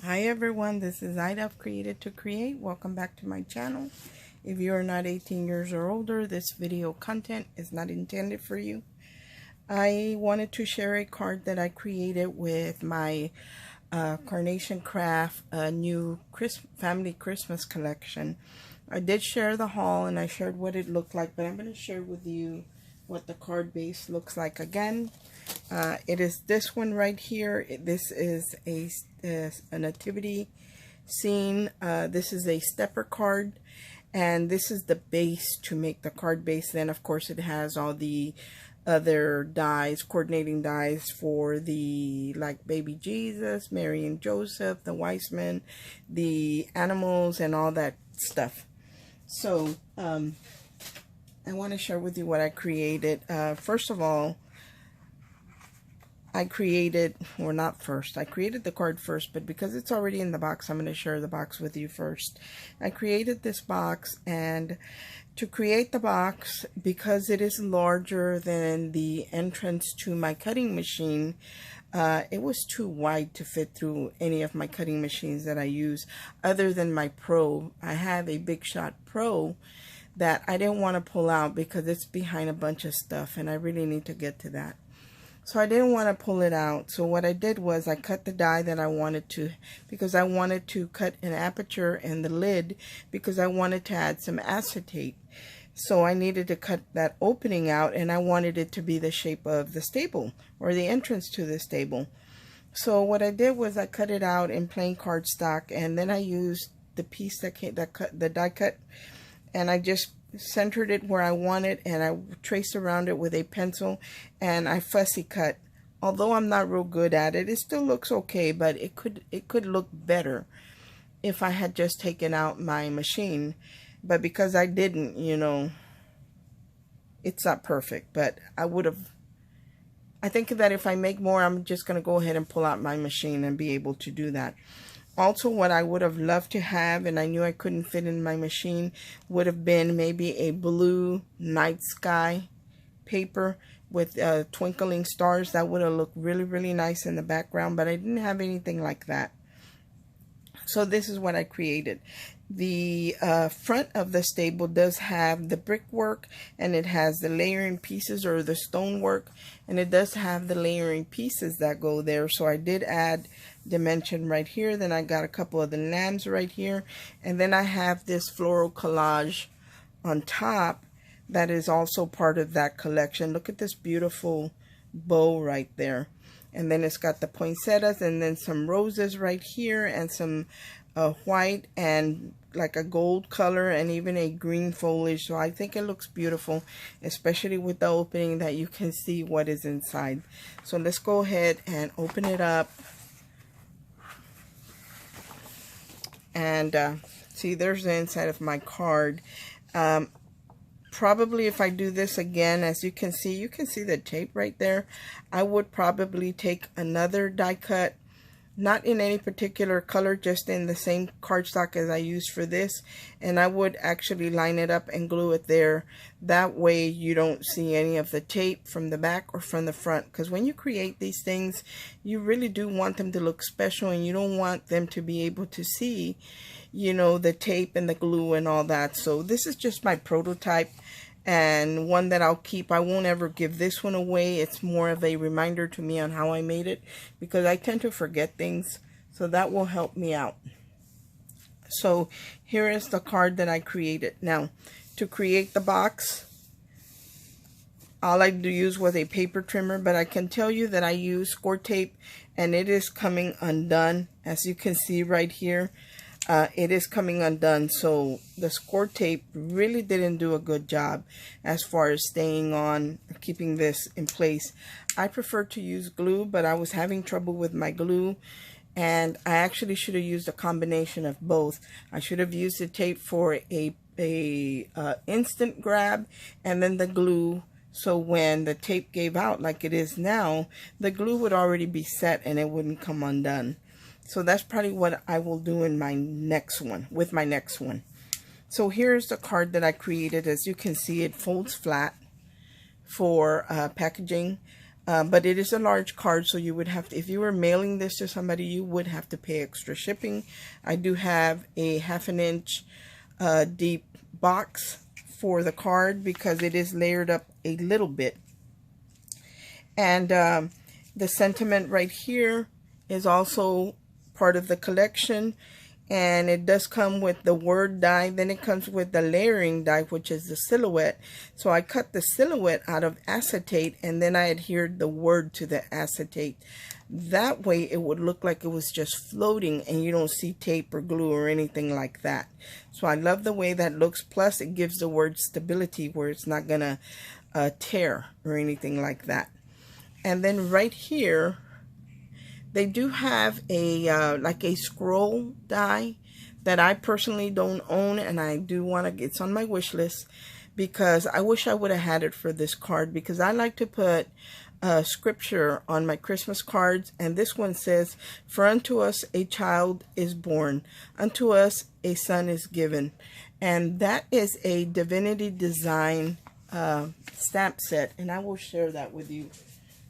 Hi everyone, this is Ida of Created to Create. Welcome back to my channel. If you are not 18 years or older, this video content is not intended for you. I wanted to share a card that I created with my Carnation Craft new family Christmas collection. I did share the haul and I shared what it looked like, but I'm going to share with you what the card base looks like again. It is this one right here. This is a nativity scene. This is a stepper card, and this is the base to make the card base. Then of course it has all the other dies, coordinating dies for the like baby Jesus, Mary and Joseph, the wise men, the animals, and all that stuff. So I want to share with you what I created. First of all, I created the card first, but because it's already in the box, I'm going to share the box with you first. I created this box, and to create the box, because it is larger than the entrance to my cutting machine, it was too wide to fit through any of my cutting machines that I use other than my Pro. I have a Big Shot Pro that I didn't want to pull out because it's behind a bunch of stuff, and I really need to get to that. So I didn't want to pull it out. So what I did was I cut the die that I wanted to, because I wanted to cut an aperture in the lid because I wanted to add some acetate. So I needed to cut that opening out, and I wanted it to be the shape of the stable or the entrance to the stable. So what I did was I cut it out in plain cardstock, and then I used the piece that cut the die cut, and I just centered it where I wanted, and I traced around it with a pencil, and I fussy cut. Although I'm not real good at it, it still looks okay, but it could look better if I had just taken out my machine. But because I didn't, you know, it's not perfect, but I think that if I make more, I'm just going to go ahead and pull out my machine and be able to do that. Also, what I would have loved to have, and I knew I couldn't fit in my machine, would have been maybe a blue night sky paper with twinkling stars. That would have looked really, really nice in the background, but I didn't have anything like that. So this is what I created. The front of the stable does have the brickwork, and it has the layering pieces or the stonework, and it does have the layering pieces that go there. So I did add dimension right here. Then I got a couple of the lambs right here, and then I have this floral collage on top that is also part of that collection. Look at this beautiful bow right there. And then it's got the poinsettias, and then some roses right here, and some white and like a gold color, and even a green foliage. So I think it looks beautiful, especially with the opening that you can see what is inside. So let's go ahead and open it up. And see, there's the inside of my card. Probably if I do this again, as you can see the tape right there. I would probably take another die cut, not in any particular color, just in the same cardstock as I used for this, and I would actually line it up and glue it there. That way you don't see any of the tape from the back or from the front, because when you create these things, you really do want them to look special, and you don't want them to be able to see, you know, the tape and the glue and all that. So this is just my prototype, and one that I'll keep. I won't ever give this one away. It's more of a reminder to me on how I made it, because I tend to forget things, so that will help me out. So here is the card that I created. Now, to create the box, all I used was a paper trimmer, but I can tell you that I used score tape, and it is coming undone. As you can see right here, it is coming undone. So the score tape really didn't do a good job as far as staying on, keeping this in place. I prefer to use glue, but I was having trouble with my glue, and I actually should have used a combination of both. I should have used the tape for a instant grab, and then the glue, so when the tape gave out like it is now, the glue would already be set and it wouldn't come undone. So that's probably what I will do in my next one, with my next one. So here's the card that I created. As you can see, it folds flat for packaging. But it is a large card, so you would have to, if you were mailing this to somebody, you would have to pay extra shipping. I do have a 1/2 inch deep box for the card because it is layered up a little bit. And the sentiment right here is also part of the collection, and it does come with the word die. Then it comes with the layering die, which is the silhouette. So I cut the silhouette out of acetate, and then I adhered the word to the acetate. That way it would look like it was just floating, and you don't see tape or glue or anything like that. So I love the way that looks. Plus it gives the word stability where it's not gonna tear or anything like that. And then right here, they do have a like a scroll die that I personally don't own, and I do want to, it's on my wish list because I wish I would have had it for this card, because I like to put scripture on my Christmas cards. And this one says, "For unto us a child is born, unto us a son is given." And that is a Divinity Design stamp set, and I will share that with you.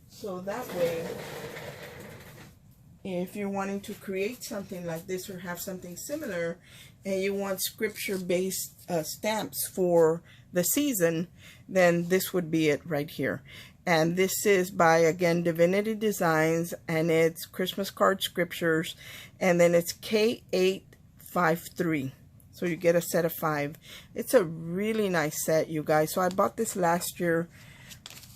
So that way, if you're wanting to create something like this or have something similar, and you want scripture-based stamps for the season, then this would be it right here. And this is by, again, Divinity Designs, and it's Christmas card scriptures, and then it's K853. So you get a set of 5. It's a really nice set, you guys. So I bought this last year.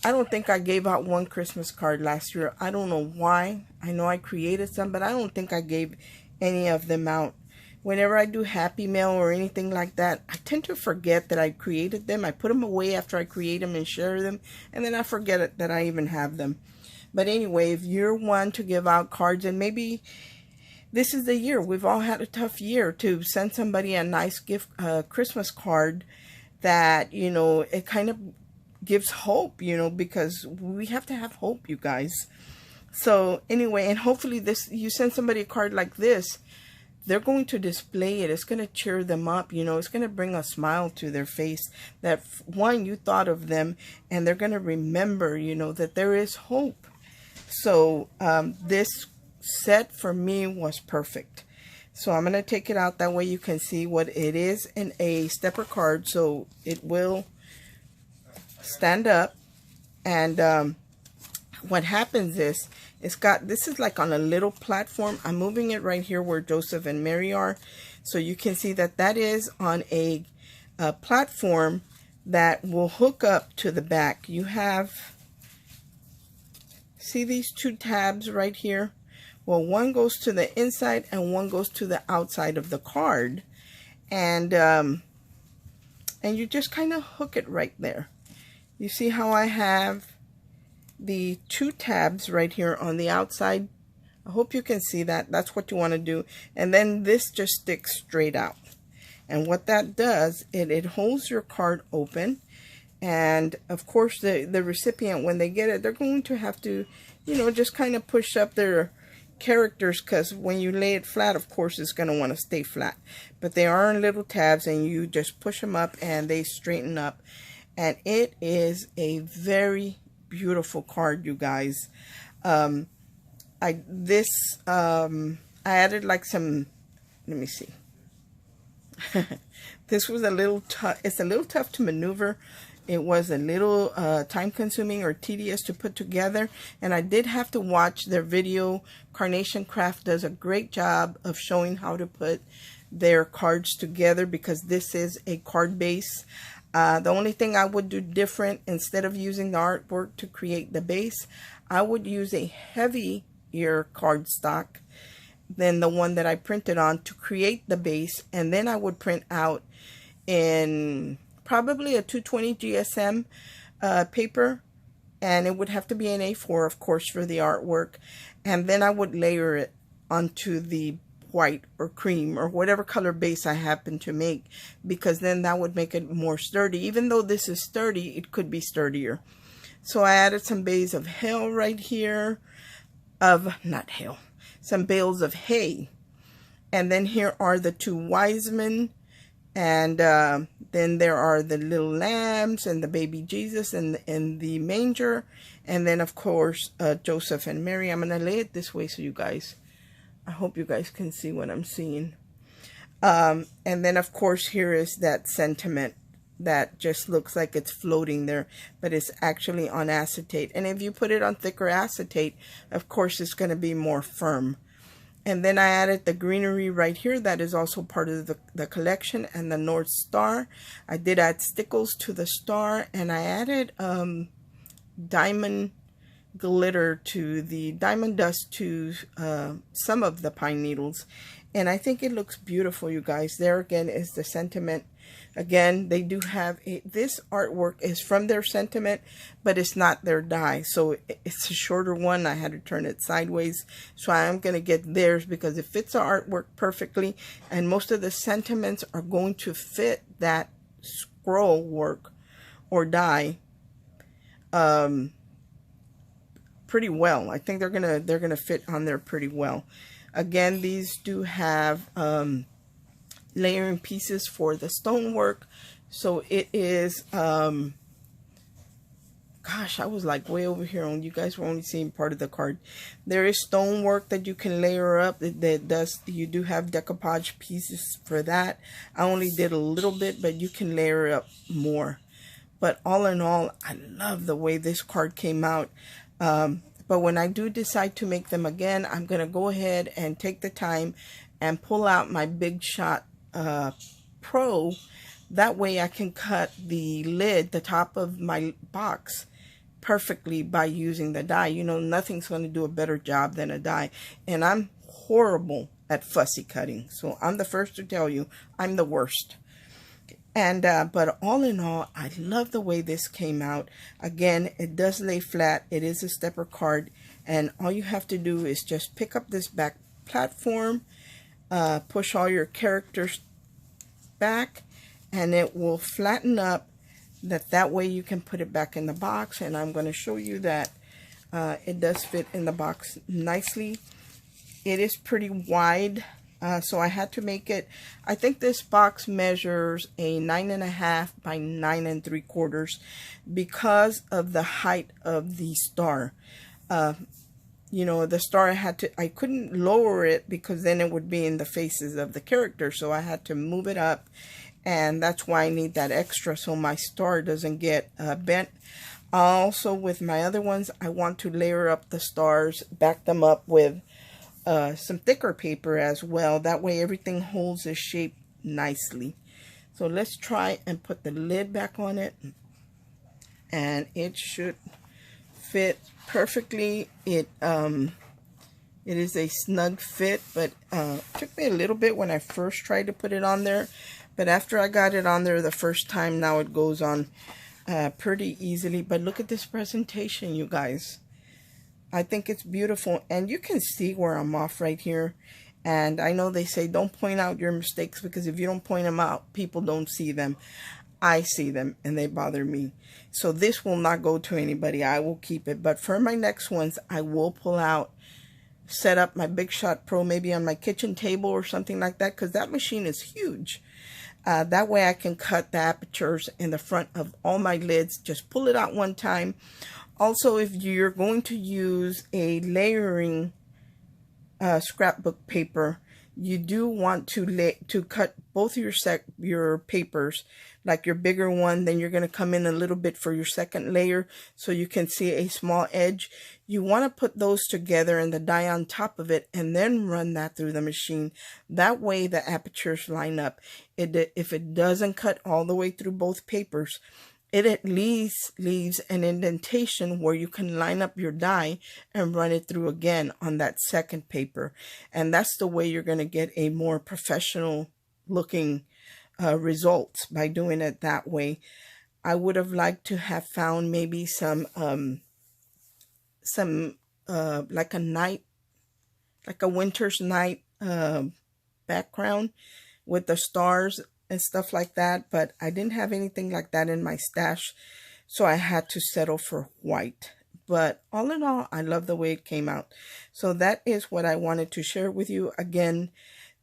I don't think I gave out one Christmas card last year. I don't know why. I know I created some, but I don't think I gave any of them out. Whenever I do Happy Mail or anything like that, I tend to forget that I created them. I put them away after I create them and share them, and then I forget it, that I even have them. But anyway, if you're one to give out cards, and maybe this is the year, we've all had a tough year, to send somebody a nice gift, Christmas card that, you know, it kind of gives hope, you know, because we have to have hope, you guys. So anyway, and hopefully this, you send somebody a card like this, they're going to display it. It's going to cheer them up, you know. It's going to bring a smile to their face that, one, you thought of them, and they're going to remember, you know, that there is hope. So this set for me was perfect. So I'm going to take it out, that way you can see what it is in a stepper card. So it will stand up, and what happens is, it's got, this is like on a little platform. I'm moving it right here where Joseph and Mary are, so you can see that that is on a platform that will hook up to the back. You have, see these 2 tabs right here? Well, one goes to the inside and one goes to the outside of the card, and you just kind of hook it right there. You see how I have the 2 tabs right here on the outside? I hope you can see that. That's what you want to do. And then this just sticks straight out. And what that does, it holds your card open. And of course, the recipient, when they get it, they're going to have to, you know, just kind of push up their characters, because when you lay it flat, of course, it's going to want to stay flat. But they are in little tabs, and you just push them up and they straighten up. And it is a very beautiful card, you guys. I added like some, let me see. This was a little tough. It's a little tough to maneuver. It was a little time consuming or tedious to put together, and I did have to watch their video. Carnation Craft does a great job of showing how to put their cards together, because this is a card base. The only thing I would do different, instead of using the artwork to create the base, I would use a heavier cardstock than the one that I printed on to create the base, and then I would print out in probably a 220 GSM paper, and it would have to be an A4, of course, for the artwork, and then I would layer it onto the white or cream or whatever color base I happen to make, because then that would make it more sturdy. Even though this is sturdy, it could be sturdier. So I added some bales of hay right here, some bales of hay, and then here are the 2 wise men And then there are the little lambs and the baby Jesus in the manger. And then, of course, Joseph and Mary. I'm going to lay it this way so you guys, I hope you guys can see what I'm seeing. And then, of course, here is that sentiment that just looks like it's floating there, but it's actually on acetate. And if you put it on thicker acetate, of course, it's going to be more firm. And then I added the greenery right here. That is also part of the collection, and the North Star. I did add stickles to the star, and I added diamond glitter to the diamond dust to some of the pine needles. And I think it looks beautiful, you guys. There again is the sentiment. Again, they do have this artwork is from their sentiment, but it's not their die. So it's a shorter one. I had to turn it sideways. So I am going to get theirs because it fits the artwork perfectly. And most of the sentiments are going to fit that scroll work or die pretty well. I think they're gonna fit on there pretty well. Again, these do have layering pieces for the stonework. So it is, gosh, I was like way over here on, you guys were only seeing part of the card. There is stonework that you can layer up. You do have decoupage pieces for that. I only did a little bit, but you can layer up more. But all in all, I love the way this card came out. But when I do decide to make them again, I'm going to go ahead and take the time and pull out my Big Shot Pro. That way I can cut the lid, the top of my box, perfectly by using the die. You know, nothing's going to do a better job than a die. And I'm horrible at fussy cutting. So I'm the first to tell you, I'm the worst. And but all in all, I love the way this came out. Again, it does lay flat. It is a stepper card, and all you have to do is just pick up this back platform, push all your characters back, and it will flatten up. That way you can put it back in the box. And I'm going to show you that it does fit in the box nicely. It is pretty wide. So I had to make it, I think this box measures a 9.5 by 9 3/4 because of the height of the star. You know, the star I couldn't lower it because then it would be in the faces of the characters. So I had to move it up, and that's why I need that extra so my star doesn't get bent. Also, with my other ones, I want to layer up the stars, back them up with some thicker paper as well. That way everything holds its shape nicely. So let's try and put the lid back on it, and it should fit perfectly. It is a snug fit, but it took me a little bit when I first tried to put it on there, but after I got it on there the first time, now it goes on pretty easily. But look at this presentation, you guys. I think it's beautiful, and you can see where I'm off right here. And I know they say don't point out your mistakes, because if you don't point them out, people don't see them. I see them, and they bother me. So this will not go to anybody. I will keep it. But for my next ones, I will pull out, set up my Big Shot Pro maybe on my kitchen table or something like that, because that machine is huge. That way I can cut the apertures in the front of all my lids. Just pull it out one time. Also, if you're going to use a layering scrapbook paper, you do want to cut both your papers, like your bigger one. Then you're going to come in a little bit for your second layer, so you can see a small edge. You want to put those together and the die on top of it, and then run that through the machine. That way the apertures line up. If it doesn't cut all the way through both papers, it at least leaves an indentation where you can line up your die and run it through again on that second paper. And that's the way you're going to get a more professional looking results by doing it that way. I would have liked to have found maybe some like a winter's night background with the stars and stuff like that, but I didn't have anything like that in my stash, so I had to settle for white. But all in all, I love the way it came out. So that is what I wanted to share with you. Again,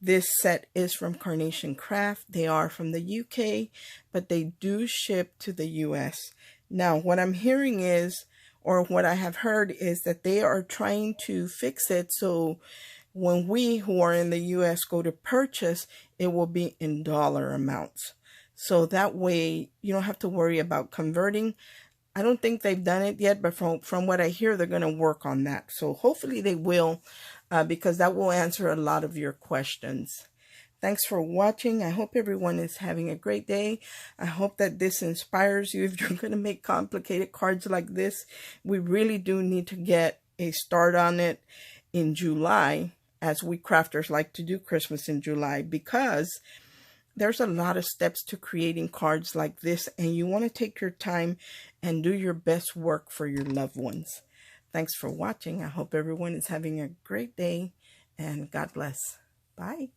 This set is from Carnation Craft. They are from the UK, but they do ship to the US. Now, what I'm hearing is, or what I have heard is that they are trying to fix it so when we who are in the US go to purchase, it will be in dollar amounts. So that way you don't have to worry about converting. I don't think they've done it yet, but from what I hear, they're going to work on that. So hopefully they will, because that will answer a lot of your questions. Thanks for watching. I hope everyone is having a great day. I hope that this inspires you. If you're going to make complicated cards like this, we really do need to get a start on it in July, as we crafters like to do Christmas in July, because there's a lot of steps to creating cards like this, and you want to take your time and do your best work for your loved ones. Thanks for watching. I hope everyone is having a great day, and God bless. Bye.